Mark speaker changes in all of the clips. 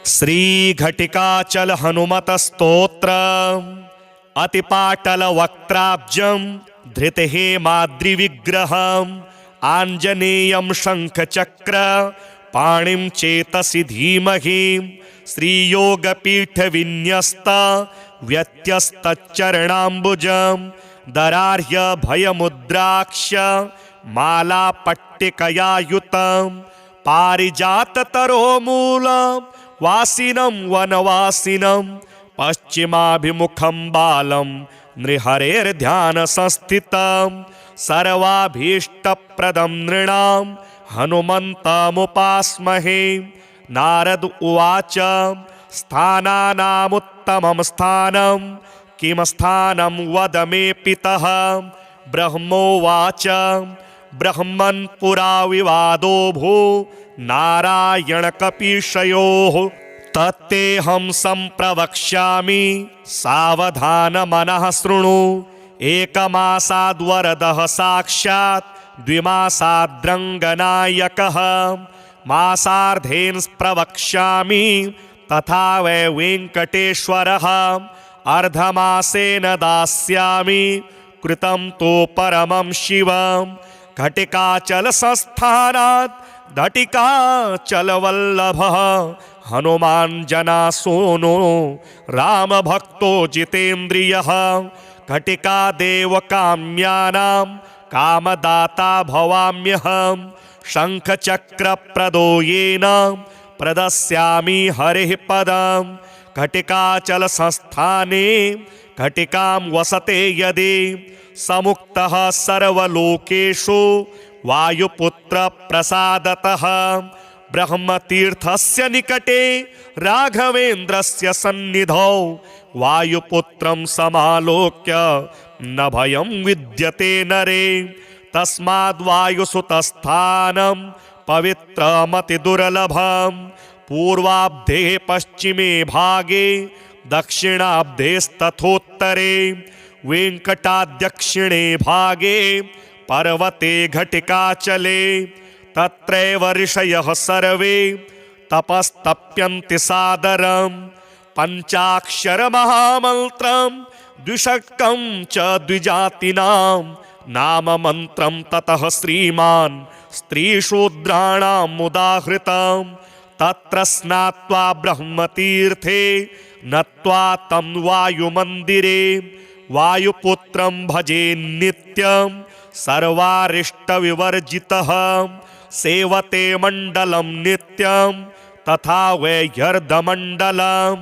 Speaker 1: श्री घटिकाचल हनुमत स्तोत्र अतिपाटल वक्त्राब्जं धृतहेमाद्रिविग्रहम् आञ्जनेयं शङ्खचक्र पाणिं चेतसि धीमहि श्रीयोगपीठविन्यस्त व्यत्यस्तचरणाम्बुजं दरार्ह्य भयमुद्राक्ष मालापट्टिकया युतं पारिजाततरोमूलं वासिनं वनवासिनं पश्चिमाभिमुखं बालं नृहरेर्ध्यानसंस्थितं सर्वाभीष्टप्रदं नृणां हनुमन्तमुपास्महे। नारद उवाच स्थानानामुत्तमं स्थानं किं स्थानं वद मे पितः। ब्रह्मोवाच ब्रह्मन् पुरा विवादो भू नारायणकपीशयोः तत्तेऽहं सम्प्रवक्ष्यामि सावधानमनः शृणु। एकमासाद्वरदः साक्षात् द्विमासाद्रङ्गनायकः मासार्धेन प्रवक्ष्यामि तथा वै वेङ्कटेश्वरः अर्धमासेन दास्यामि कृतं तु परमं शिवं। घटिकाचल संस्थानात् घटिकाचलवल्लभः हनुमान् जनासूनो रामभक्तो जितेन्द्रियः। घटिकादेवकाम्यानां कामदाता भवाम्यहं शङ्खचक्रप्रदो येन प्रदस्यामि हरिः पदं। घटिकाचलसंस्थाने घटिकां वसते यदि समुक्तः सर्वलोकेषु वायुपुत्रप्रसादतः ब्रह्मतीर्थस्य निकटे राघवेन्द्रस्य सन्निधौ वायुपुत्रं समालोक्य न भयं विद्यते नरे। तस्माद्वायुसुतस्थानं पवित्रमतिदुर्लभं पूर्वाब्धे पश्चिमे भागे दक्षिणाब्धेस्तथोत्तरे वेङ्कटाद्यक्षिणे भागे पर्वते घटिकाचले। तत्रैव ऋषयः सर्वे तपस्तप्यन्ति सादरं पञ्चाक्षरमहामन्त्रं द्विषट्कं च द्विजातीनां नाममन्त्रं ततः श्रीमान् स्त्रीशूद्राणां मुदाहृतं। तत्र स्नात्वा ब्रह्मतीर्थे नत्वा तं वायुमन्दिरे वायुपुत्रं भजे नित्यं सर्वारिष्टविवर्जितः। सेवते मण्डलं नित्यं तथा वैह्यर्धमण्डलं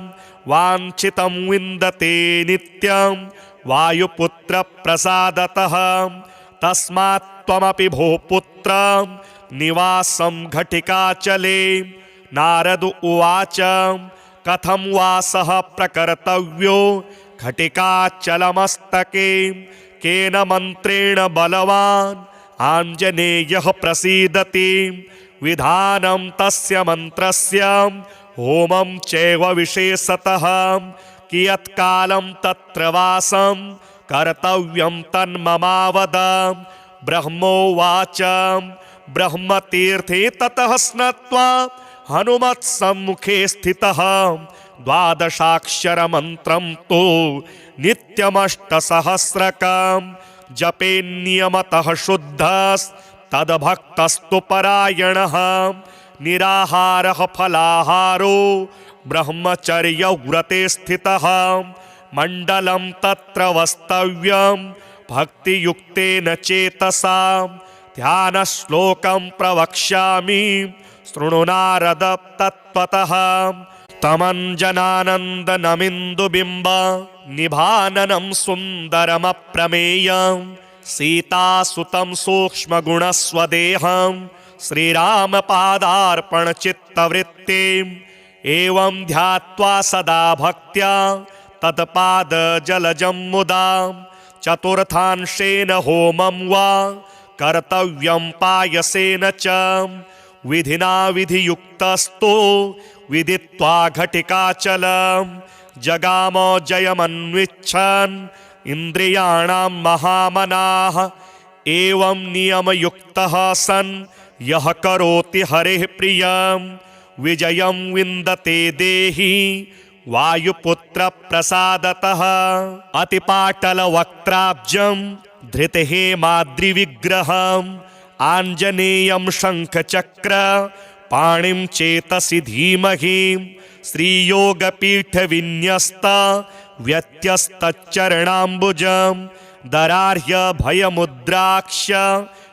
Speaker 1: वाञ्छितं विन्दते नित्यं वायुपुत्रप्रसादतः। तस्मात् त्वमपि भो पुत्र निवासं घटिकाचले। नारद उवाच कथं वासः प्रकर्तव्यो घटिकाचलमस्तके केन मन्त्रेण बलवान् आञ्जनेयः प्रसीदति। विधानं तस्य मन्त्रस्य होमं चैव विशेषतः कियत्कालं तत्र वासं कर्तव्यं तन्ममावद। ब्रह्मोवाच ब्रह्मतीर्थे ततः स्नात्वा हनुमत्सम्मुखे स्थितः द्वादशाक्षरमन्त्रं तु नित्यमष्टसहस्रकं जपेन्नियमतः शुद्धस्तद्भक्तस्तु परायणः। निराहारः फलाहारो ब्रह्मचर्यव्रते स्थितः मण्डलं तत्र वस्तव्यं भक्तियुक्तेन चेतसा। ध्यानश्लोकं प्रवक्ष्यामि शृणु नारद तत्त्वतः। तमञ्जनानन्दनमिन्दुबिम्ब निभाननं सुन्दरमप्रमेयं सीतासुतं सूक्ष्मगुणस्वदेहं श्रीरामपादार्पणचित्तवृत्तिम् एवं ध्यात्वा सदा भक्त्या तत्पादजलजं मुदा चतुर्थांशेन होमं वा कर्तव्यं पायसेन च। विधिना विधियुक्तस्तु विदित्वा घटिकाचलं जगाम जयमन्विच्छन् इन्द्रियाणां महामनाः। एवं नियमयुक्तः सन् यः करोति हरेः प्रियं विजयं विन्दते देहि वायुपुत्रप्रसादतः। अतिपाटलवक्त्राब्जं धृतहेमाद्रिविग्रहम् आञ्जनेयं शङ्खचक्र पाणिं चेतसि धीमहि। श्रीयोगपीठविन्यस्त व्यत्यस्तचरणाम्बुजं दरार्ह्य भयमुद्राक्ष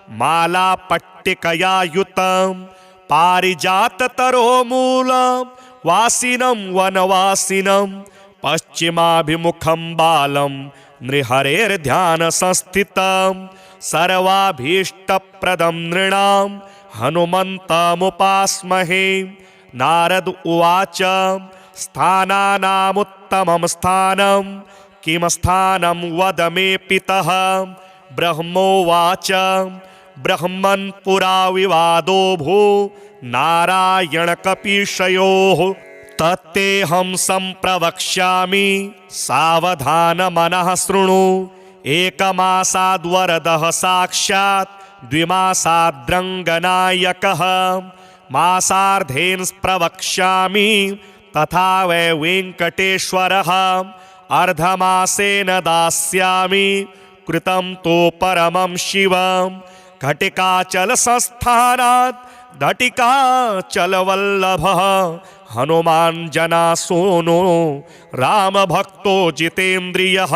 Speaker 1: मालापट्टिकया युतं। पारिजाततरोमूलं वासिनं वनवासिनं पश्चिमाभिमुखं बालं नृहरेर्ध्यानसंस्थितं। सर्वाभीष्टप्रदं नृणां हनुमन्तमुपास्महे। नारद उवाच स्थानानामुत्तमं स्थानं किं स्थानं वद मे पितः। ब्रह्मोवाच ब्रह्मन् पुरा विवादो भू नारायणकपीशयोः। तत्तेऽहं सम्प्रवक्ष्यामि सावधानमनः शृणु। एकमासाद्वरदः साक्षात् द्विमासाद्रङ्गनायकः। मासार्धेन प्रवक्ष्यामि तथा वै वेङ्कटेश्वरः। अर्धमासेन दास्यामि कृतं तु परमं शिवं। घटिकाचलसंस्थानात् घटिकाचलवल्लभः हनुमान् जनासूनो रामभक्तो जितेन्द्रियः।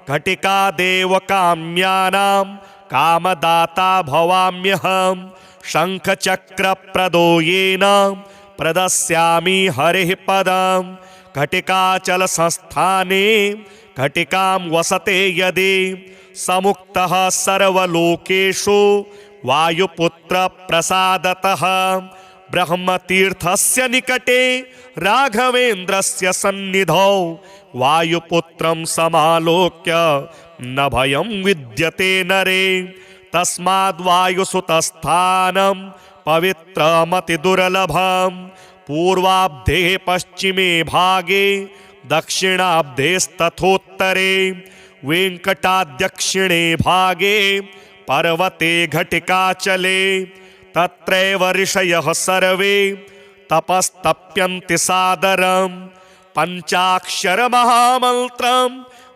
Speaker 1: घटिकादेवकाम्यानां कामदाता भवाम्यहम्। शङ्खचक्रप्रदो येन प्रदस्यामि हरिः पदम्। घटिकाचलसंस्थाने घटिकां वसते यदि समुक्तः सर्वलोकेषु वायुपुत्रप्रसादतः। ब्रह्मतीर्थस्य निकटे राघवेन्द्रस्य सन्निधौ वायुपुत्रं समालोक्य न भयं विद्यते नरे। तस्माद्वायुसुतस्थानं पवित्रमतिदुर्लभं। पूर्वाब्धे पश्चिमे भागे दक्षिणाब्धेस्तथोत्तरे वेङ्कटाद्यक्षिणे भागे पर्वते घटिकाचले। तत्रैव ऋषयः सर्वे तपस्तप्यन्ति सादरं। पञ्चाक्षरमहामन्त्रं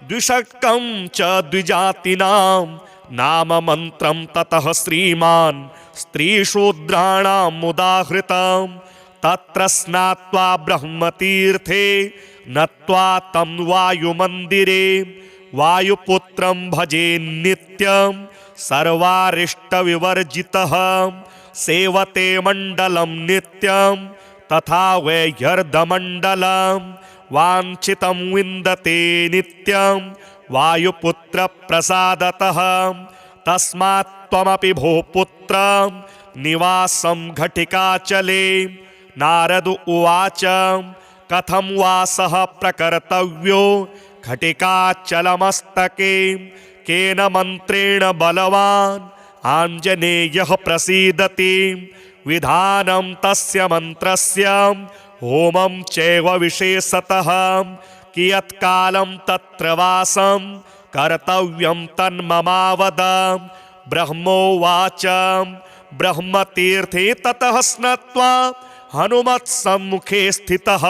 Speaker 1: द्विषट्कं च द्विजातीनां नाममन्त्रं ततः श्रीमान् स्त्रीशूद्राणाम् उदाहृतं। तत्र स्नात्वा ब्रह्मतीर्थे नत्वा तं वायुमन्दिरे वायुपुत्रं भजे नित्यं सर्वारिष्टविवर्जितः। सेवते मण्डलं नित्यं तथा वैह्यर्धमण्डलं। वाञ्छितं विन्दते नित्यं वायुपुत्रप्रसादतः। तस्मात् त्वमपि भो पुत्र निवासं घटिकाचले। नारद उवाच कथं वासः प्रकर्तव्यो घटिकाचलमस्तके। केन मन्त्रेण बलवान् आञ्जनेयः प्रसीदति। विधानं तस्य मन्त्रस्य होमं चैव विशेषतः। कियत्कालं तत्र वासं कर्तव्यं तन्ममावद। ब्रह्मोवाच ब्रह्मतीर्थे ततः स्नात्वा हनुमत्सम्मुखे स्थितः।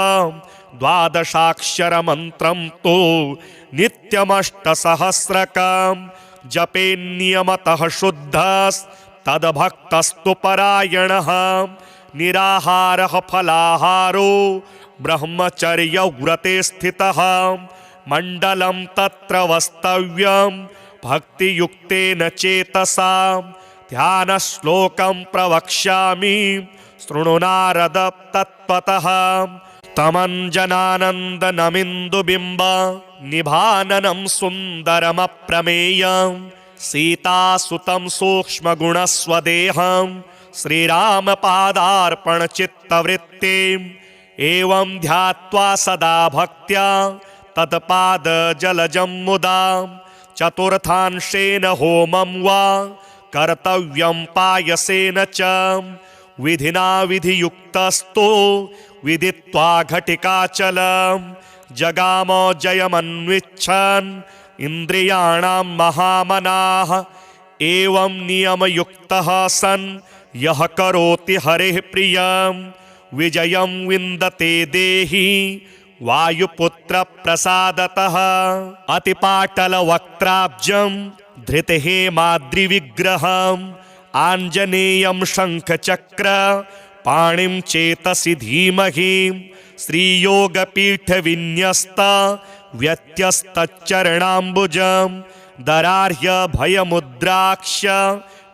Speaker 1: द्वादशाक्षरमन्त्रं तु नित्यमष्टसहस्रकं जपेन्नियमतः शुद्धस्तद्भक्तस्तु परायणः। निराहारः फलाहारो ब्रह्मचर्यव्रते स्थितः। मण्डलं तत्र वस्तव्यं भक्तियुक्तेन चेतसा। ध्यानश्लोकं प्रवक्ष्यामि शृणु नारद तत्त्वतः। तमञ्जनानन्दनमिन्दुबिम्ब निभाननं सुन्दरमप्रमेयं। सीतासुतं सूक्ष्मगुणस्वदेहं श्रीरामपादार्पणचित्तवृत्तिम्। एवं ध्यात्वा सदा भक्त्या तत्पादजलजं मुदा। चतुर्थांशेन होमं वा कर्तव्यं पायसेन च। विधिना विधियुक्तस्तो विदित्वा घटिकाचलं। जगाम जयमन्विच्छन् इन्द्रियाणां महामनाः। एवं नियमयुक्तः सन् यः करोति हरेः प्रियं विजयं विन्दते देहि वायुपुत्रप्रसादतः। अतिपाटलवक्त्राब्जं धृतहेमाद्रिविग्रहम् आञ्जनेयं शङ्खचक्र पाणिं चेतसि धीमहि। श्रीयोगपीठविन्यस्त व्यत्यस्तचरणाम्बुजं दरार्ह्य भयमुद्राक्ष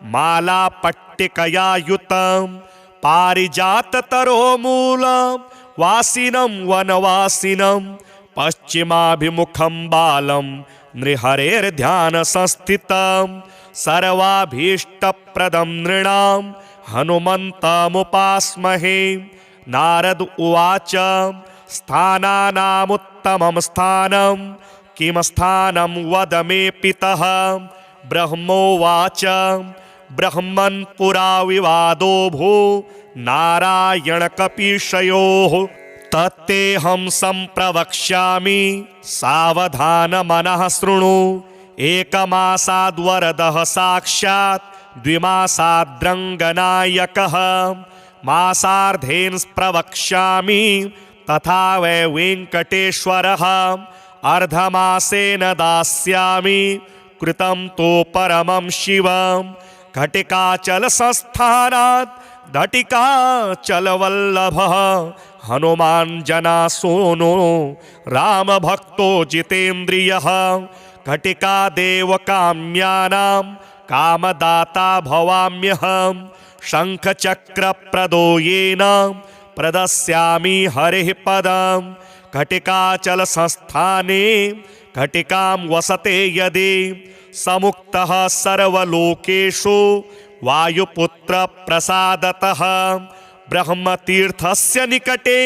Speaker 1: मालापट्टिकया युतं। पारिजाततरोमूल वासिनं वनवासिनं पश्चिमाभिमुखं बालं नृहरेर्ध्यानसंस्थितं। सर्वाभीष्टप्रदं नृणां हनुमन्तमुपास्महे। नारद उवाच स्थानानामुत्तमं स्थानं किं स्थानं वद मे पितः। ब्रह्मोवाच ब्रह्मन् पुरा विवादो भू नारायणकपीशयोः। तत्तेऽहं सम्प्रवक्ष्यामि सावधानमनः शृणु। एकमासाद्वरदः साक्षात् द्विमासाद्रङ्गनायकः। मासार्धेन प्रवक्ष्यामि तथा वै वेङ्कटेश्वरः। अर्धमासेन दास्यामि कृतं तु परमं शिवम्। घटिकाचलसंस्थानात् घटिकाचलवल्लभः हनुमान् जनासूनो रामभक्तो जितेन्द्रियः। घटिकादेवकाम्यानां कामदाता भवाम्यहं। शङ्खचक्रप्रदो येन प्रदस्यामि हरिः पदम्। घटिकाचलसंस्थाने घटिकां वसते यदि समुक्तः सर्वलोकेषु वायुपुत्रप्रसादतः। ब्रह्मतीर्थस्य निकटे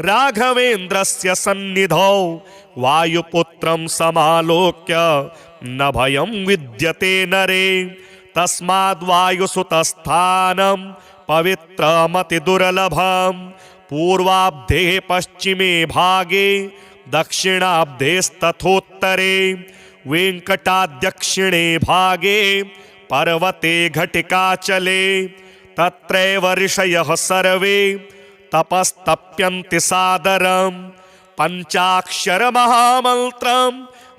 Speaker 1: राघवेन्द्रस्य सन्निधौ वायुपुत्रं समालोक्य न भयं विद्यते नरे। तस्माद्वायुसुतस्थानं पवित्रमतिदुर्लभं। पूर्वाब्धे पश्चिमे भागे दक्षिणाब्धेस्तथोत्तरे। वेङ्कटाद्यक्षिणे भागे पर्वते घटिकाचले। तत्रैव ऋषयः सर्वे तपस्तप्यन्ति सादरम्। पञ्चाक्षरमहामन्त्रं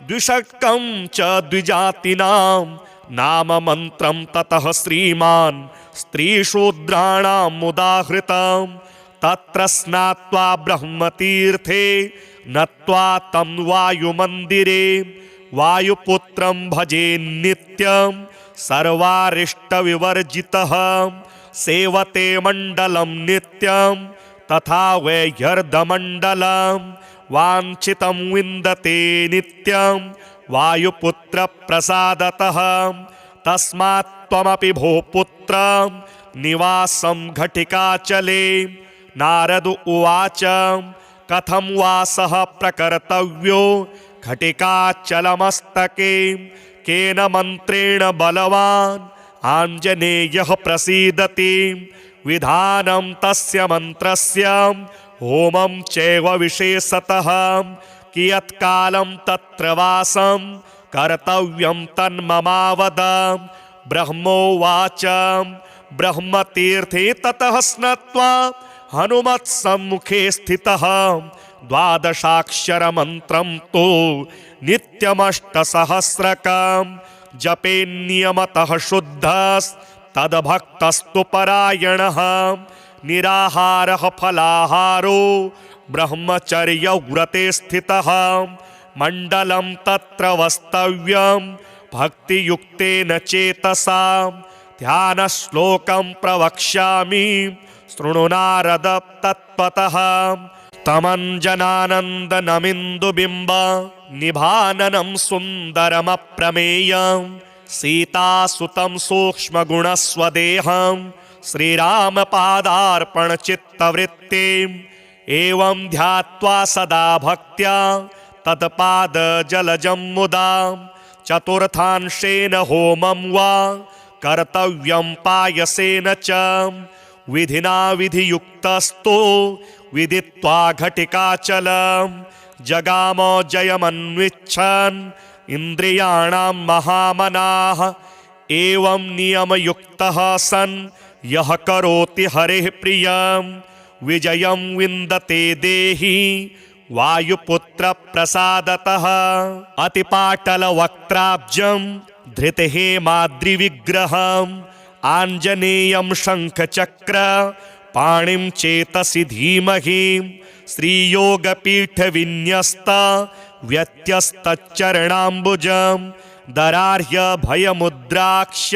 Speaker 1: द्विषट्कं च द्विजातीनां नाममन्त्रं ततः श्रीमान् स्त्रीशूद्राणाम् उदाहृतं। तत्र स्नात्वा ब्रह्मतीर्थे नत्वा तं वायुमन्दिरे। वायुपुत्रं भजे नित्यं सर्वारिष्टविवर्जितः। सेवते मण्डलं नित्यं तथा वैह्यर्धमण्डलं। वाञ्छितं विन्दते नित्यं वायुपुत्रप्रसादतः। तस्मात् त्वमपि भो पुत्र निवासं घटिकाचले। नारद उवाच कथं वासः प्रकर्तव्यो घटिकाचलमस्तके। केन मन्त्रेण बलवान् आञ्जनेयः प्रसीदति। विधानं तस्य मन्त्रस्य होमं चैव विशेषतः। कियत्कालं तत्र वासं कर्तव्यं तन्ममावद। ब्रह्मोवाच ब्रह्मतीर्थे ततः स्नात्वा हनुमत्सम्मुखे स्थितः। द्वादशाक्षरमन्त्रं तु नित्यमष्टसहस्रकं। जपेन्नियमतः शुद्धस्तद्भक्तस्तु परायणः। निराहारः फलाहारो ब्रह्मचर्यव्रते स्थितः। मण्डलं तत्र वस्तव्यं भक्तियुक्तेन चेतसा। ध्यानश्लोकं प्रवक्ष्यामि शृणु नारद तत्त्वतः। तमञ्जनानन्दनमिन्दुबिम्ब निभाननं सुन्दरमप्रमेयं। सीतासुतं सूक्ष्मगुणस्वदेहं श्रीरामपादार्पणचित्तवृत्तिम्। एवं ध्यात्वा सदा भक्त्या तत्पादजलजं मुदा। चतुर्थांशेन होमं वा कर्तव्यं पायसेन च। विधिना विधियुक्तस्तो विदित्वा घटिकाचलं। जगाम जयमन्विच्छन् इन्द्रियाणां महामनाः। एवं नियमयुक्तः सन् यः करोति हरेः प्रियं विजयं विन्दते देहि वायुपुत्रप्रसादतः। अतिपाटलवक्त्राब्जं धृतहेमाद्रिविग्रहम् आञ्जनेयं शङ्खचक्र पाणिं चेतसि धीमहि। श्रीयोगपीठविन्यस्त व्यत्यस्तचरणाम्बुजं दरार्ह्य भयमुद्राक्ष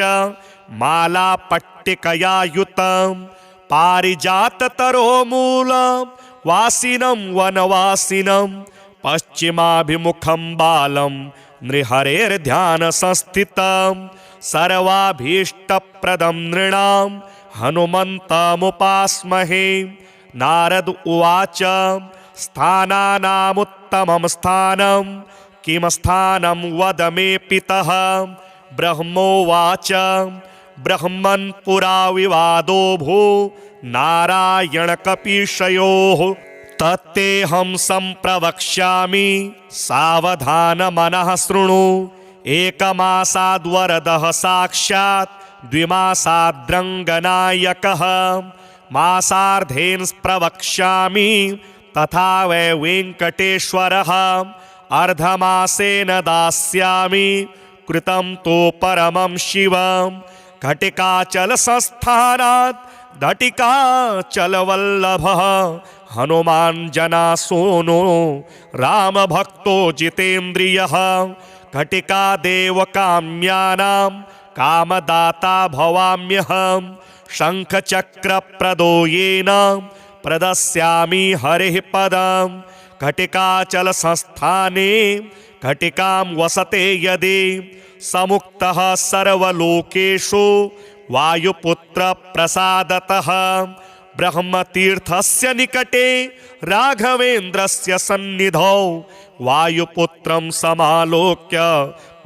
Speaker 1: मालापट्टिकया युतं। पारिजाततरोमूलं वासिनं वनवासिनं पश्चिमाभिमुखं बालं नृहरेर्ध्यानसंस्थितं। सर्वाभीष्टप्रदं नृणां हनुमन्तमुपास्महे। नारद उवाच स्थानानामुत्तमं स्थानं किं स्थानं वद मे पितः। ब्रह्मोवाच ब्रह्मन् पुरा विवादो भू नारायणकपीशयोः। तत्तेऽहं सम्प्रवक्ष्यामि सावधानमनः शृणु। एकमासाद्वरदः साक्षात् द्विमासाद्रङ्गनायकः। मासार्धेन प्रवक्ष्यामि तथा वै वेङ्कटेश्वरः। अर्धमासेन दास्यामि कृतं तु परमं शिवम्। घटिकाचलसंस्थानात् घटिकाचलवल्लभः हनुमान् जनासूनो रामभक्तो जितेन्द्रियः। घटिकादेवकाम्यानां कामदाता भवाम्यहम्। शङ्खचक्रप्रदो येन प्रदस्यामि हरिः पदम्। घटिकाचलसंस्थाने घटिकां वसते यदि समुक्तः सर्वलोकेषु वायुपुत्रप्रसादतः। ब्रह्मतीर्थस्य निकटे राघवेन्द्रस्य सन्निधौ वायुपुत्रं समालोक्य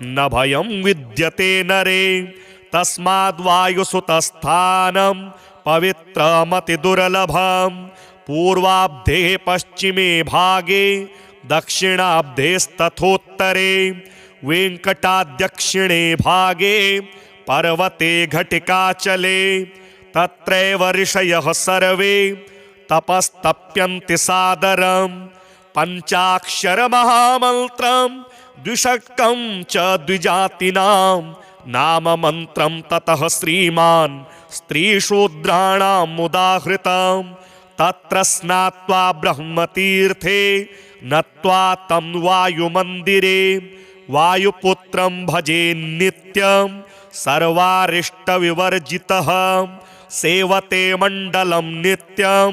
Speaker 1: न भयं विद्यते नरे। तस्माद्वायुसुतस्थानं पवित्रमतिदुर्लभं। पूर्वाब्धे पश्चिमे भागे दक्षिणाब्धेस्तथोत्तरे। वेङ्कटाद्यक्षिणे भागे पर्वते घटिकाचले। तत्रैव ऋषयः सर्वे तपस्तप्यन्ति सादरम्। पञ्चाक्षरमहामन्त्रं द्विषट्कं च द्विजातीनां नाममन्त्रं ततः श्रीमान् स्त्रीशूद्राणाम् उदाहृतं। तत्र स्नात्वा ब्रह्मतीर्थे नत्वा तं वायुमन्दिरे। वायुपुत्रं भजे नित्यं सर्वारिष्टविवर्जितः। सेवते मण्डलं नित्यं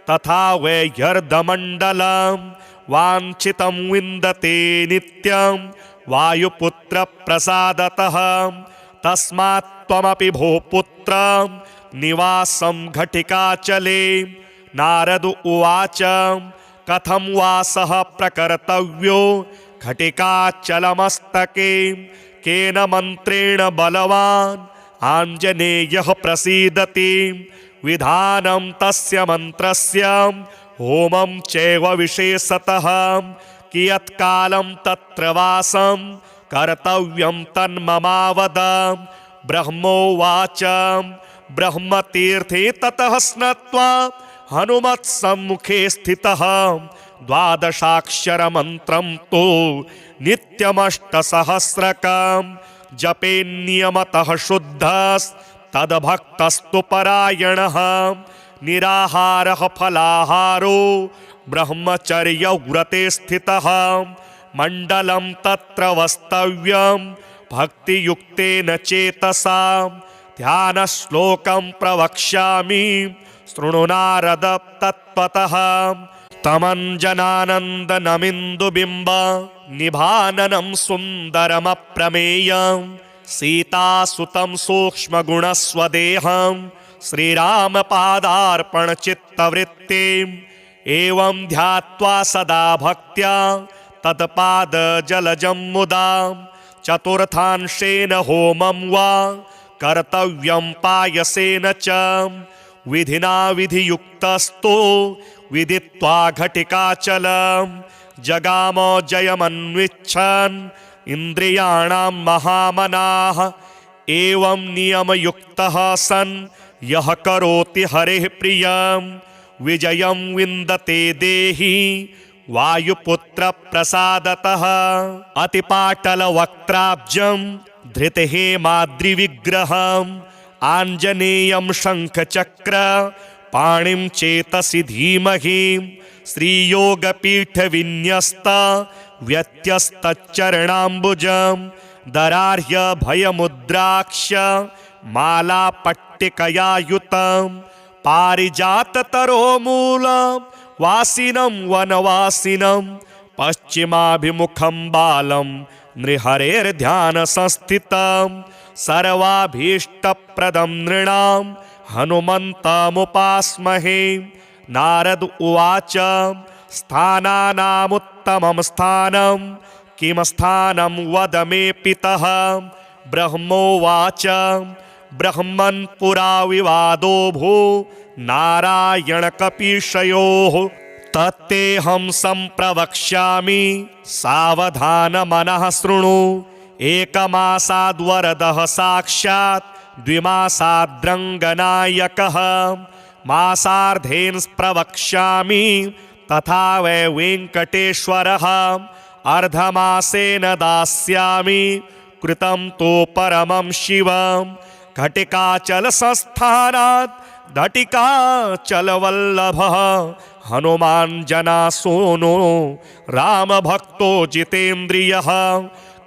Speaker 1: तथा वैह्यर्धमण्डलं। वाञ्छितं विन्दते नित्यं वायुपुत्रप्रसादतः। तस्मात् त्वमपि भो पुत्र निवासं घटिकाचले। नारद उवाच कथं वासः प्रकर्तव्यो घटिकाचलमस्तके। केन मन्त्रेण बलवान् आञ्जनेयः प्रसीदति। विधानं तस्य मन्त्रस्य होमं चैव विशेषतः। कियत्कालं तत्र वासं कर्तव्यं तन्ममावद। ब्रह्मोवाच ब्रह्मतीर्थे ततः स्नात्वा हनुमत्सम्मुखे स्थितः। द्वादशाक्षरमन्त्रं तु नित्यमष्टसहस्रकं। जपेन्नियमतः शुद्धस्तद्भक्तस्तु परायणः। निराहारः फलाहारो ब्रह्मचर्यव्रते स्थितः। मण्डलं तत्र वस्तव्यं भक्तियुक्तेन चेतसा। ध्यानश्लोकं प्रवक्ष्यामि शृणु नारद तत्त्वतः। तमञ्जनानन्दनमिन्दुबिम्ब निभाननं सुन्दरमप्रमेयं। सीतासुतं सूक्ष्मगुणस्वदेहं श्रीरामपादार्पणचित्तवृत्तिम्। एवं ध्यात्वा सदा भक्त्या तत्पादजलजं मुदा। चतुर्थांशेन होमं वा कर्तव्यं पायसेन च। विधिना विधियुक्तस्तो विदित्वा घटिकाचलं। जगाम जयमन्विच्छन् इन्द्रियाणां महामनाः। एवं नियमयुक्तः सन् यः करोति हरेः प्रियं विजयं विन्दते देहि वायुपुत्र प्रसादतः। अतिपाटलवक्त्राब्जं धृतहेमाद्रिविग्रहम् आञ्जनेयं शङ्खचक्र पाणिं चेतसि धीमहि। श्रीयोगपीठविन्यस्त व्यत्यस्तच्चरणाम्बुजं दरार्य भयमुद्राक्ष मालापट्टिकया युतं। पारिजाततरोमूलं वासिनं वनवासिनं पश्चिमाभिमुखं बालं नृहरेर्ध्यानसंस्थितं। सर्वाभीष्टप्रदं नृणां हनुमन्तमुपास्महे। नारद उवाच स्थानानामुत्तमं स्थानं किं स्थानं वद मे पितः। ब्रह्मोवाच ब्रह्मन् पुरा विवादो भू नारायणकपीशयोः। तत्तेऽहं सम्प्रवक्ष्यामि सावधानमनः शृणु। एकमासाद्वरदः साक्षात् द्विमासाद्रङ्गनायकः। मासार्धेन प्रवक्ष्यामि तथा वै वेङ्कटेश्वरः। अर्धमासेन दास्यामि कृतं तु परमं शिवम्। घटिकाचलसंस्थानात् घटिकाचलवल्लभः हनुमान् जनासूनो रामभक्तो जितेन्द्रियः।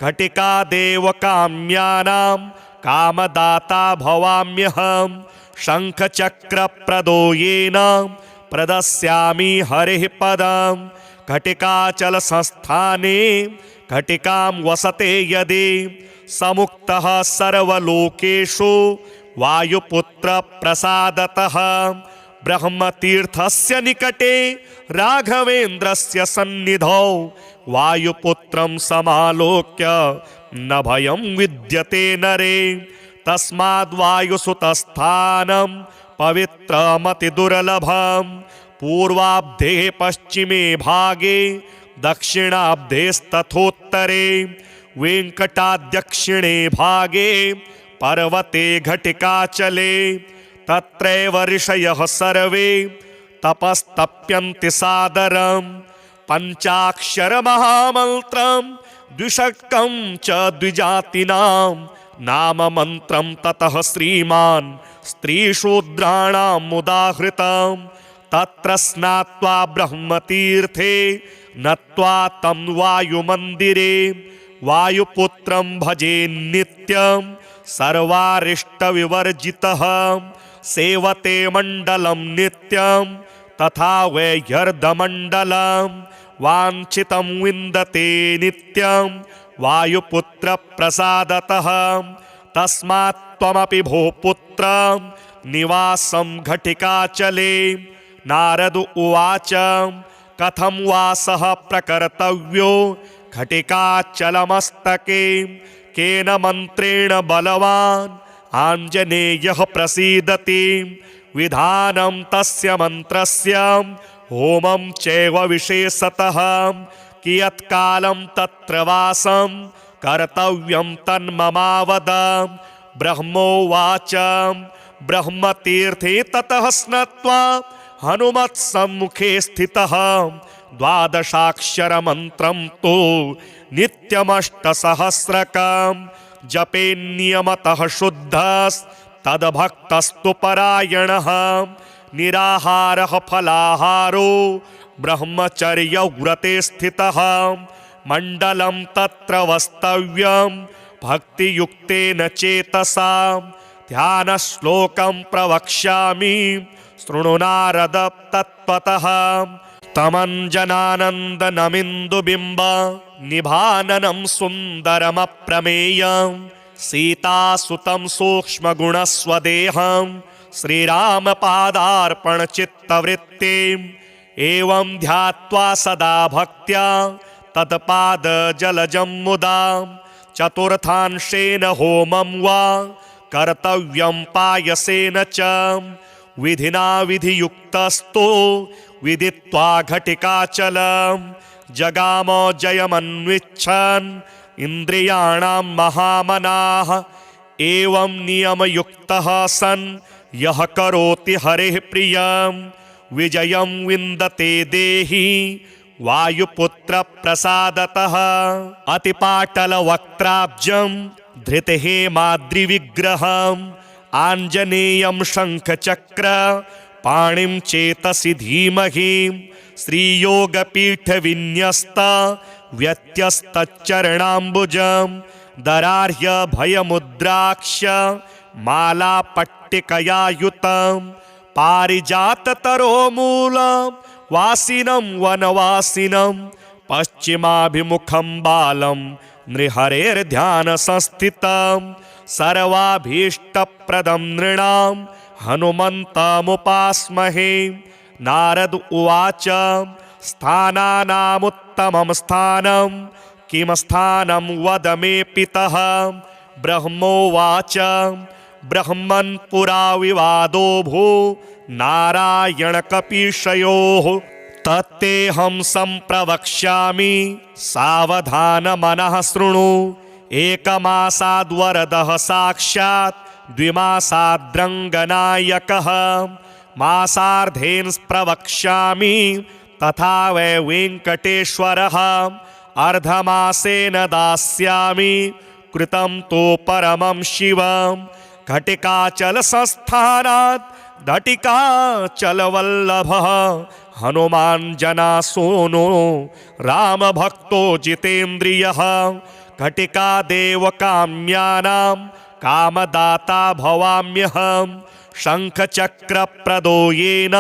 Speaker 1: घटिकादेव काम्यानां कामदाता भवाम्यहम्। शङ्खचक्रप्रदो येन प्रदस्यामि हरिः पदम्। घटिकाचलसंस्थाने घटिकां वसते यदि समुक्तः सर्वलोकेषु वायुपुत्र प्रसादतः। ब्रह्मतीर्थस्य निकटे राघवेन्द्रस्य सन्निधौ वायुपुत्रं समालोक्य न भयं विद्यते नरे। तस्माद्वायुसुतस्थानं पवित्रमतिदुर्लभम्। पूर्वाब्धे पश्चिमे भागे दक्षिणाब्धेस्तथोत्तरे वेङ्कटाद्यक्षिणे भागे पर्वते घटिकाचले। तत्रैव ऋषयः सर्वे तपस्तप्यन्ति सादरम्। पञ्चाक्षरमहामन्त्रं द्विषट्कं च द्विजातीनां नाममन्त्रं ततः श्रीमान् स्त्रीशूद्राणाम् उदाहृतम्। तत्र स्नात्वा ब्रह्मतीर्थे नत्वा तं वायुमन्दिरे वायुपुत्रं भजे नित्यं सर्वारिष्टविवर्जितः। सेवते मण्डलं नित्यं तथा वैह्यर्धमण्डलं वाञ्छितं विन्दते नित्यं वायुपुत्र प्रसादतः। तस्मात् त्वमपि भो पुत्र निवासं घटिकाचले। नारद उवाच कथं वासः प्रकर्तव्यो घटिकाचलमस्तके। केन मन्त्रेण बलवान् आञ्जनेयः प्रसीदति। विधानं तस्य मन्त्रस्य होमं चैव विशेषतः। कियत्कालं तत्र वासं कर्तव्यं तन्ममावद। ब्रह्मोवाच ब्रह्मतीर्थे ततः स्नात्वा हनुमत्सम्मुखे स्थितः। द्वादशाक्षरमन्त्रं तु नित्यमष्टसहस्रकं जपेन्नियमतः शुद्धस्तद्भक्तस्तु परायणः। निराहारः फलाहारो ब्रह्मचर्यव्रते स्थितः। मण्डलं तत्र वस्तव्यं भक्तियुक्तेन चेतसा। ध्यानश्लोकं प्रवक्ष्यामि शृणु नारद तत्त्वतः। तमञ्जनानन्दनमिन्दुबिम्ब निभाननं सुन्दरमप्रमेयं सीतासुतं सूक्ष्मगुणस्वदेहं श्रीरामपादार्पणचित्तवृत्तिम्। एवं ध्यात्वा सदा भक्त्या तत्पादजलजं मुदा। चतुर्थांशेन होमं वा कर्तव्यं पायसेन च। विधिना विधियुक्तस्तो विदित्वा घटिकाचलं जगाम जयमन्विच्छन् इन्द्रियाणां महामनाः। एवं नियमयुक्तः सन् यः करोति हरेः प्रियं विजयं विन्दते देहि वायुपुत्रप्रसादतः। अतिपाटलवक्त्राब्जं धृतहेमाद्रिविग्रहम् आञ्जनेयं शङ्खचक्र पाणिं चेतसि धीमहि। श्रीयोगपीठविन्यस्त व्यत्यस्तचरणाम्बुजं दरार्ह्य भयमुद्राक्ष मालापट्टिकया युतं। पारिजाततरोमूलं वासिनं वनवासिनं पश्चिमाभिमुखं बालं नृहरेर्ध्यानसंस्थितं। सर्वाभीष्टप्रदं नृणां हनुमन्तमुपास्महे। नारद उवाच स्थानानामुत्तमं स्थानं किं स्थानं वद मे पितः। ब्रह्मोवाच ब्रह्मन् पुरा विवादो भू नारायणकपीशयोः। तत्तेऽहं सम्प्रवक्ष्यामि सावधानमनः शृणु। एकमासाद्वरदः साक्षात् द्विमासाद्रङ्गनायकः। मासार्धेन प्रवक्ष्यामि तथा वै वेङ्कटेश्वरः। अर्धमासेन दास्यामि कृतं तु परमं शिवम्। घटिकाचलसंस्थानात् घटिकाचलवल्लभः हनुमान् जनासूनो रामभक्तो जितेन्द्रियः। घटिकादेवकाम्यानां कामदाता भवाम्यहम्। शङ्खचक्रप्रदो येन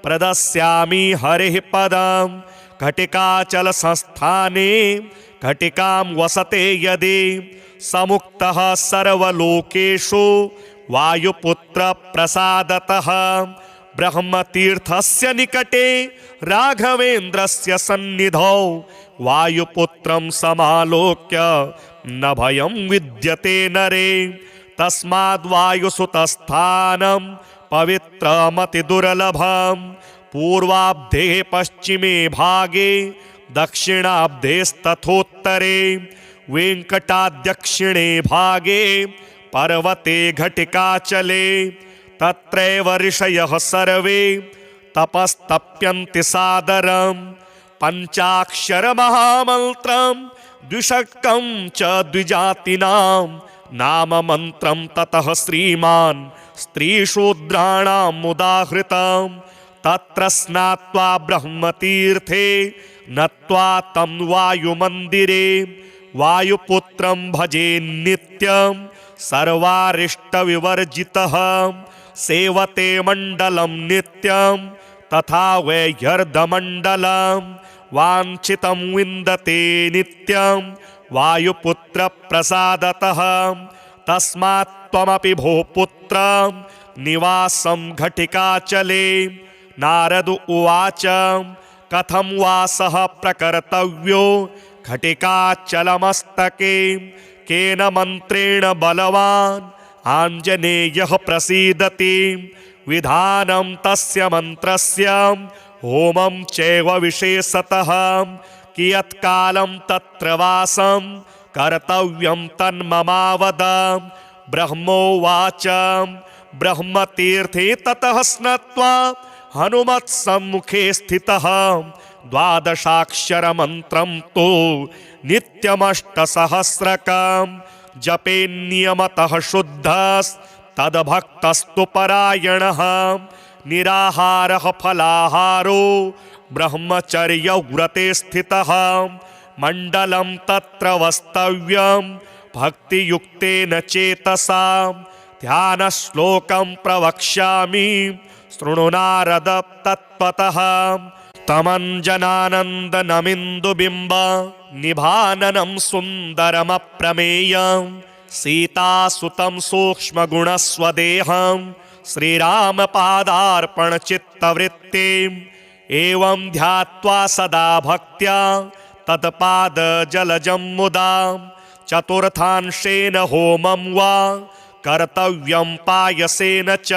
Speaker 1: प्रदस्यामि हरिः पदम्। घटिकाचलसंस्थाने घटिकां वसते यदि समुक्तः सर्वलोकेषु वायुपुत्रप्रसादतः। ब्रह्मतीर्थस्य निकटे राघवेन्द्रस्य सन्निधौ वायुपुत्रं समालोक्य न भयं विद्यते नरे। तस्माद्वायुसुतस्थानं पवित्रमतिदुर्लभं। पूर्वाब्धे पश्चिमे भागे दक्षिणाब्धेस्तथोत्तरे वेङ्कटाद्यक्षिणे भागे पर्वते घटिकाचले। तत्रैव ऋषयः सर्वे तपस्तप्यन्ति सादरं। पञ्चाक्षरमहामन्त्रं द्विषट्कं च द्विजातीनां नाममन्त्रं ततः श्रीमान् स्त्रीशूद्राणाम् उदाहृतं। तत्र स्नात्वा ब्रह्मतीर्थे नत्वा तं वायुमन्दिरे वायुपुत्रं भजे नित्यं सर्वारिष्टविवर्जितः। सेवते मण्डलं नित्यं तथा वैह्यर्धमण्डलं वाञ्छितं विन्दते नित्यं वायुपुत्रप्रसादतः। तस्मात् त्वमपि भो पुत्र निवासं घटिकाचले। नारद उवाच कथं वासः प्रकर्तव्यो घटिकाचलमस्तके। केन मन्त्रेण बलवान् आञ्जनेयः प्रसीदति। विधानं तस्य मन्त्रस्य होमं चैव विशेषतः। कियत्कालं तत्र वासं कर्तव्यं तन्ममावद। ब्रह्मोवाच ब्रह्मतीर्थे ततः स्नात्वा हनुमत्सम्मुखे स्थितः। द्वादशाक्षरमन्त्रं तु नित्यमष्टसहस्रकं जपेन्नियमतः शुद्धस्तद्भक्तस्तु परायणः। निराहारः फलाहारो ब्रह्मचर्यव्रते स्थितः। मण्डलं तत्र वस्तव्यं भक्तियुक्तेन चेतसा। ध्यानश्लोकं प्रवक्ष्यामि शृणु नारद तत्त्वतः। तमञ्जनानन्दनमिन्दुबिम्ब निभाननं सुन्दरमप्रमेयं सीतासुतं सूक्ष्मगुणस्वदेहं श्रीरामपादार्पणचित्तवृत्तिम् एवं ध्यात्वा सदा भक्त्या तत्पादजलजं मुदा। चतुर्थांशेन होमं वा कर्तव्यं पायसेन च।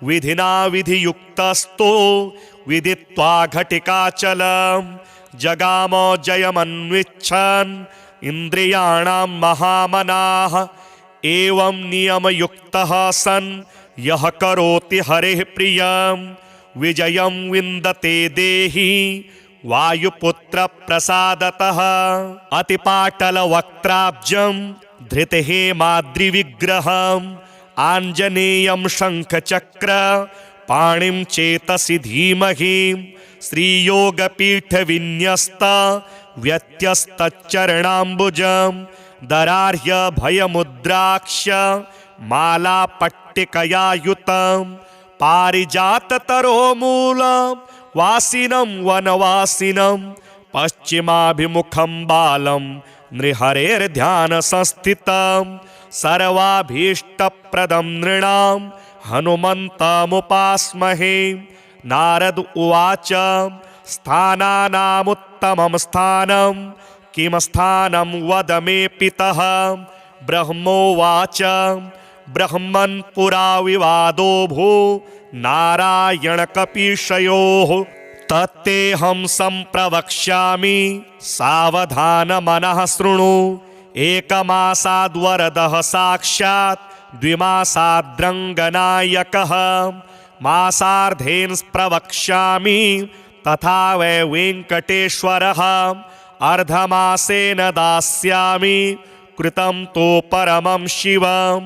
Speaker 1: विधिना विधियुक्तस्तो विदित्वा घटिकाचलं जगाम जयमन्विच्छन् इन्द्रियाणां महामनाः। एवं नियमयुक्तः सन् यः करोति हरेः प्रियं विजयं विन्दते देहि वायुपुत्रप्रसादतः। अतिपाटलवक्त्राब्जं धृतहेमाद्रिविग्रहम् आञ्जनेयं शङ्खचक्र पाणिं चेतसि धीमहि। श्रीयोगपीठविन्यस्त व्यत्यस्तचरणाम्बुजं दरार्ह्य भयमुद्राक्ष मालापट्टिकया युतं। पारिजाततरोमूलं वासिनं वनवासिनं पश्चिमाभिमुखं बालं नृहरेर्ध्यानसंस्थितं। सर्वाभीष्टप्रदं नृणां हनुमन्तमुपास्महे। नारद उवाच स्थानानामुत्तमं स्थानं किं स्थानं वद मे पितः। ब्रह्मोवाच ब्रह्मन् पुरा विवादो भू नारायणकपीशयोः। तत्तेऽहं सम्प्रवक्ष्यामि सावधानमनः शृणु। एकमासाद्वरदः साक्षात् द्विमासाद्रङ्गनायकः। मासार्धेन प्रवक्ष्यामि तथा वै वेङ्कटेश्वरः। अर्धमासेन दास्यामि कृतं तु परमं शिवं।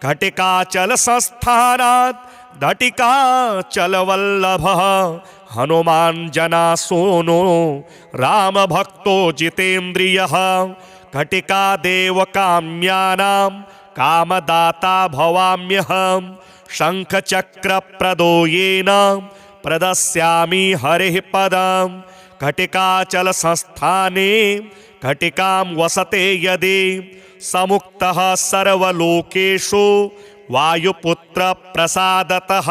Speaker 1: घटिकाचलसंस्थानात् घटिकाचलवल्लभः हनुमान् जनासूनो रामभक्तो जितेन्द्रियः। घटिकादेवकाम्यानां कामदाता भवाम्यहम्। शङ्खचक्रप्रदो येन प्रदस्यामि हरिः पदम्। घटिकाचलसंस्थाने घटिकां वसते यदि समुक्तः सर्वलोकेषु वायुपुत्रप्रसादतः।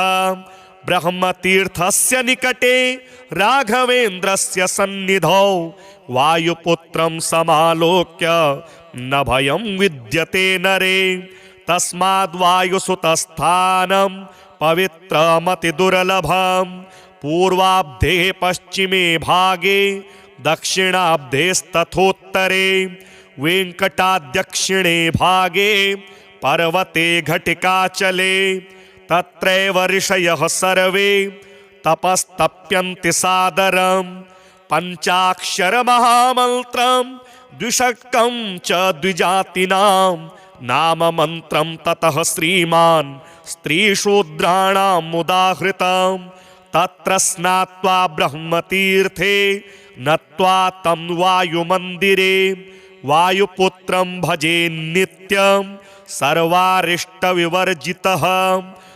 Speaker 1: ब्रह्मतीर्थस्य निकटे राघवेन्द्रस्य सन्निधौ वायुपुत्रं समालोक्य न भयं विद्यते नरे। तस्माद्वायुसुतस्थानं पवित्रमतिदुर्लभं। पूर्वाब्धे पश्चिमे भागे दक्षिणाब्धेस्तथोत्तरे। वेङ्कटाद्यक्षिणे भागे पर्वते घटिकाचले। तत्रैव ऋषयः सर्वे तपस्तप्यन्ति सादरं। पञ्चाक्षरमहामन्त्रं द्विषट्कं च द्विजातीनां नाममन्त्रं ततः श्रीमान् स्त्रीशूद्राणाम् उदाहृतं। तत्र स्नात्वा ब्रह्मतीर्थे नत्वा तं वायुमन्दिरे। वायुपुत्रं भजे नित्यं सर्वारिष्टविवर्जितः।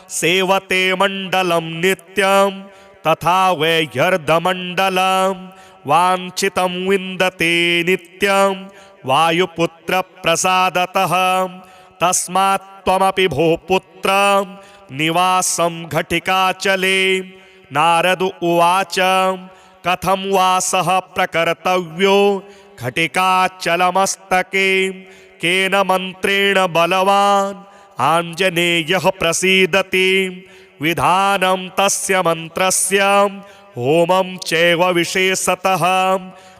Speaker 1: सेवते मण्डलं नित्यं तथा वैह्यर्धमण्डलं। वाञ्छितं विन्दते नित्यं वायुपुत्रप्रसादतः। तस्मात् त्वमपि भो पुत्र निवासं घटिकाचले। नारद उवाच कथं वासः प्रकर्तव्यो घटिकाचलमस्तके। केन मन्त्रेण बलवान् आञ्जनेयः प्रसीदति। विधानं तस्य मन्त्रस्य होमं चैव विशेषतः।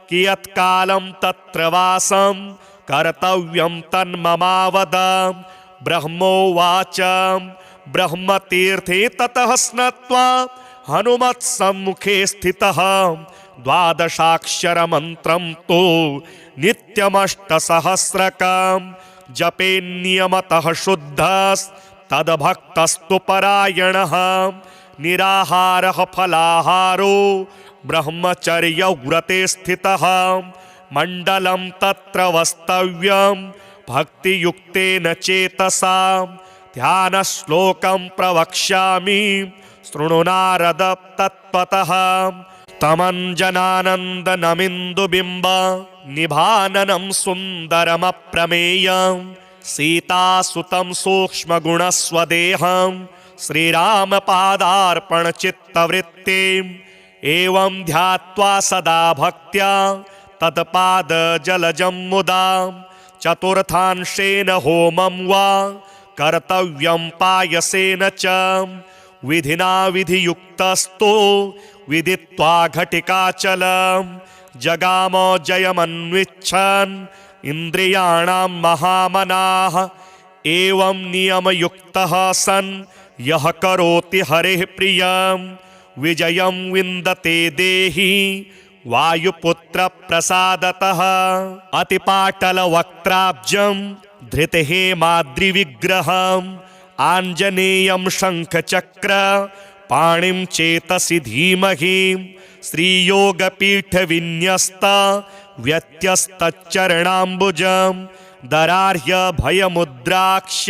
Speaker 1: कियत्कालं तत्र वासं कर्तव्यं तन्ममावद। ब्रह्मोवाच ब्रह्मतीर्थे ततः स्नात्वा हनुमत्सम्मुखे स्थितः। द्वादशाक्षरमन्त्रं तु नित्यमष्टसहस्रकं। जपेन्नियमतः शुद्धस्तद्भक्तस्तु परायणः। निराहारः फलाहारो ब्रह्मचर्यव्रते स्थितः। मण्डलं तत्र वस्तव्यं भक्तियुक्तेन चेतसा। ध्यानश्लोकं प्रवक्ष्यामि शृणु नारद तत्त्वतः। तमञ्जनानन्दनमिन्दुबिम्ब निभाननं सुन्दरमप्रमेयं। सीतासुतं सूक्ष्मगुणस्वदेहं श्रीरामपादार्पणचित्तवृत्तिम्। एवं ध्यात्वा सदा भक्त्या तत्पादजलजं मुदा। चतुर्थांशेन होमं वा कर्तव्यं पायसेन च। विधिना विधियुक्तस्तो विदित्वा घटिकाचलं। जगाम जयमन्विच्छन् इन्द्रियाणां महामनाः। एवं नियमयुक्तः सन् यः करोति हरेः प्रियं विजयं विन्दते देहि वायुपुत्रप्रसादतः। अतिपाटलवक्त्राब्जं धृतहेमाद्रिविग्रहम् आञ्जनेयं शङ्खचक्र पाणिं चेतसि धीमहि। श्रीयोगपीठविन्यस्त व्यत्यस्तचरणाम्बुजं दरार्ह्य भयमुद्राक्ष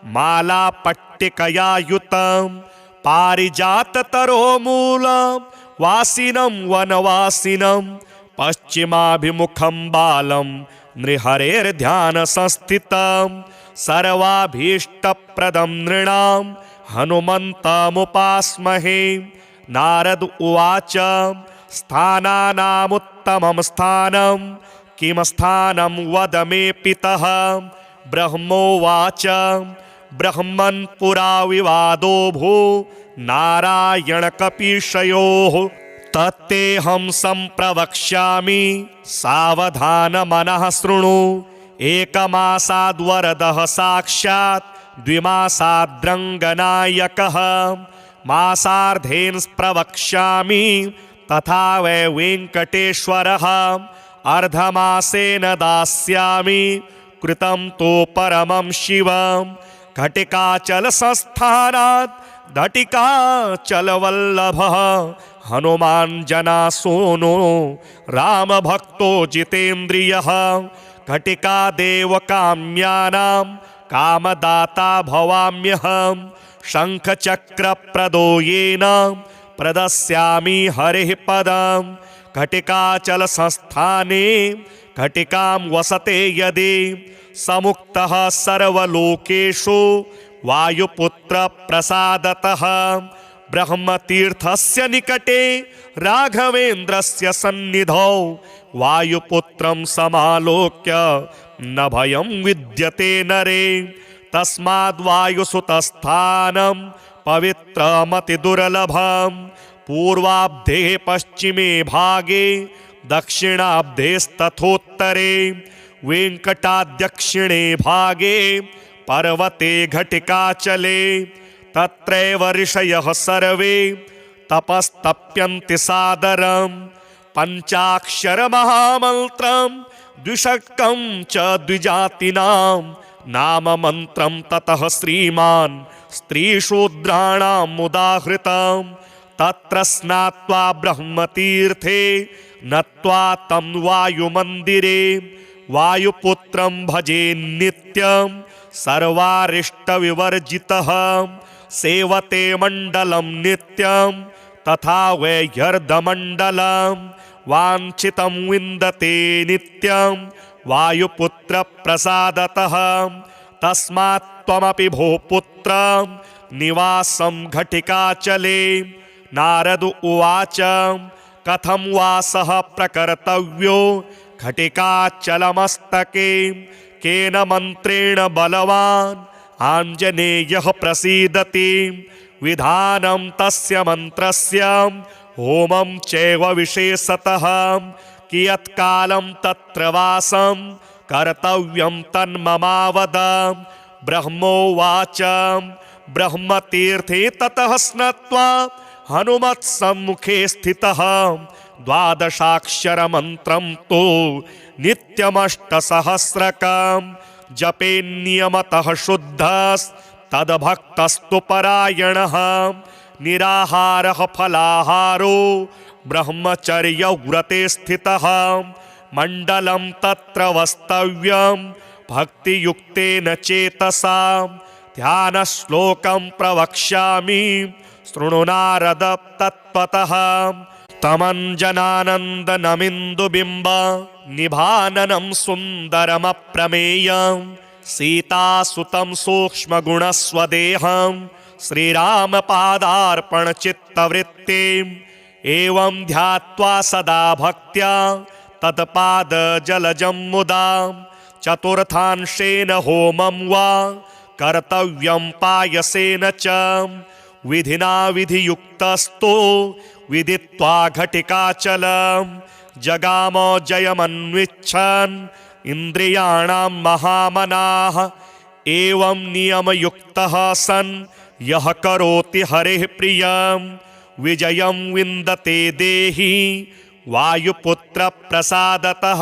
Speaker 1: मालापट्टिकया युतं। पारिजाततरोमूलं वासिनं वनवासिनं पश्चिमाभिमुखं बालं नृहरेर्ध्यानसंस्थितं। सर्वाभीष्टप्रदं नृणां हनुमन्तमुपास्महे। नारद उवाच स्थानानामुत्तमं स्थानं किं स्थानं वद मे पितः। ब्रह्मोवाच ब्रह्मन् पुरा विवादो भू नारायणकपीशयोः। तत्तेऽहं सम्प्रवक्ष्यामि सावधानमनः शृणु। एकमासाद्वरदः साक्षात् द्विमासाद्रङ्गनायकः। मासार्धेन प्रवक्ष्यामि तथा वै वेङ्कटेश्वरः। अर्धमासेन दास्यामि कृतं तु परमं शिवं। घटिकाचलसंस्थानात् घटिकाचलवल्लभः हनुमान् जनासूनो रामभक्तो जितेन्द्रियः। घटिकादेवकाम्यानां कामदाता भवाम्यहम्। शङ्खचक्रप्रदो येन प्रदस्यामि हरिः पदम्। घटिकाचलसंस्थाने घटिकां वसते यदि समुक्तः सर्वलोकेषु वायुपुत्रप्रसादतः। ब्रह्मतीर्थस्य निकटे राघवेन्द्रस्य सन्निधौ वायुपुत्रं समालोक्य न भयं विद्यते नरे। तस्माद्वायुसुतस्थानं पवित्रमतिदुर्लभं। पूर्वाब्धे पश्चिमे भागे दक्षिणाब्धेस्तथोत्तरे वेङ्कटाद्यक्षिणे भागे पर्वते घटिकाचले। तत्रैव ऋषयः सर्वे तपस्तप्यन्ति सादरं। पञ्चाक्षरमहामन्त्रं द्विषट्कं च द्विजातीनां नाममन्त्रं ततः श्रीमान् स्त्रीशूद्राणाम् उदाहृतं। तत्र स्नात्वा ब्रह्मतीर्थे नत्वा तं वायुमन्दिरे वायुपुत्रं भजे नित्यं सर्वारिष्टविवर्जितः। सेवते मण्डलं नित्यं तथा वैह्यर्धमण्डलं। वाञ्छितं विन्दते नित्यं वायुपुत्रप्रसादतः। तस्मात् त्वमपि भो पुत्र निवासं घटिकाचले। नारद उवाच कथं वासः प्रकर्तव्यो घटिकाचलमस्तके। केन मन्त्रेण बलवान् आञ्जनेयः प्रसीदति। विधानं तस्य मन्त्रस्य होमं चैव विशेषतः। कियत्कालं तत्र वासं कर्तव्यं तन्ममावद। ब्रह्मोवाच ब्रह्मतीर्थे ततः स्नात्वा हनुमत्सम्मुखे स्थितः। द्वादशाक्षरमन्त्रं तु नित्यमष्टसहस्रकं जपेन्नियमतः शुद्धस्तद्भक्तस्तु परायणः। निराहारः फलाहारो ब्रह्मचर्यव्रते स्थितः। मण्डलं तत्र वस्तव्यं भक्तियुक्तेन चेतसा। ध्यानश्लोकं प्रवक्ष्यामि शृणु नारद तत्त्वतः। तमञ्जनानन्दनमिन्दुबिम्ब निभाननं सुन्दरमप्रमेयं। सीतासुतं सूक्ष्मगुणस्वदेहं श्रीरामपादार्पणचित्तवृत्तिम्। एवं ध्यात्वा सदा भक्त्या तत्पादजलजं मुदा। चतुर्थांशेन होमं वा कर्तव्यं पायसेन च। विधिना विधियुक्तस्तो विदित्वा घटिकाचलं। जगाम जयमन्विच्छन् इन्द्रियाणां महामनाः। एवं नियमयुक्तः सन् यः करोति हरेः प्रियं विजयं विन्दते देहि वायुपुत्रप्रसादतः।